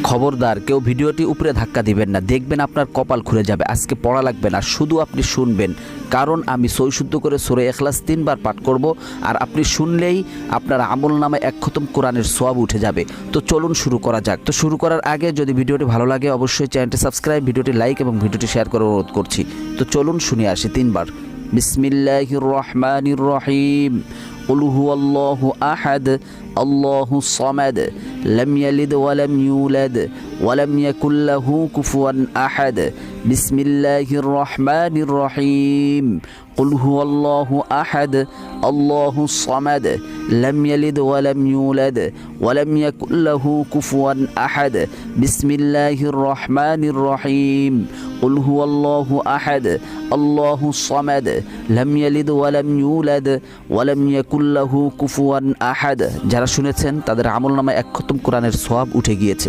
খবরদার কেউ ভিডিওটি উপরে ধাক্কা দিবেন না, দেখবেন আপনার কপাল খুলে যাবে। আজকে পড়া লাগবে না, শুধু আপনি শুনবেন, কারণ আমি সৈশুদ্ধ করে সূরা ইখলাস 3 বার পাঠ করব, আর আপনি শুনলেই আপনার আমলনামায় 1 খতম কোরআনের সওয়াব উঠে যাবে। তো চলুন শুরু করা যাক। তো শুরু করার আগে যদি ভিডিওটি ভালো লাগে অবশ্যই চ্যানেলটি সাবস্ক্রাইব, ভিডিওটি লাইক এবং ভিডিওটি শেয়ার করার অনুরোধ করছি। তো চলুন শুনে আসি 3 বার। বিসমিল্লাহির রহমানির রহিম। قل هو الله أحد الله الصمد لم يلد ولم يولد ولم يكن له كفوا أحد بسم الله الرحمن الرحيم قل هو الله أحد الله الصمد لم يلد ولم يولد ولم يكن له كفوا أحد بسم الله الرحمن الرحيم قل هو الله أحد الله الصمد لم يلد ولم يولد ولم يكن له كفوا أحد। যারা শুনেছেন তাদের আমলনামায় 1 খতম কোরআনের সওয়াব উঠে গিয়েছে।